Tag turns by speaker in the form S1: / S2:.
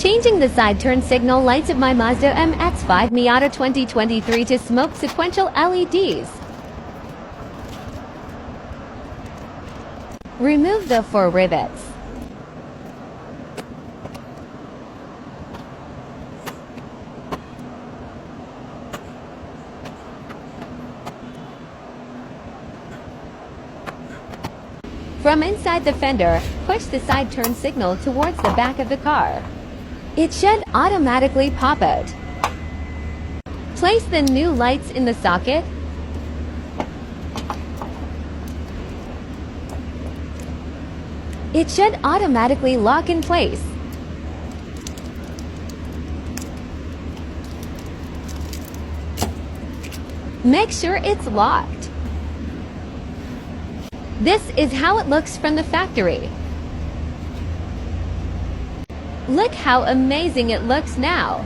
S1: Changing the side turn signal lights of my Mazda Mx5 Miata 2023 to smoke sequential LEDs. Remove the 4 rivets. From inside the fender, push the side turn signal towards the back of the car. It should automatically pop out. Place the new lights in the socket. It should automatically lock in place. Make sure it's locked. This is how it looks from the factory. Look how amazing it looks now.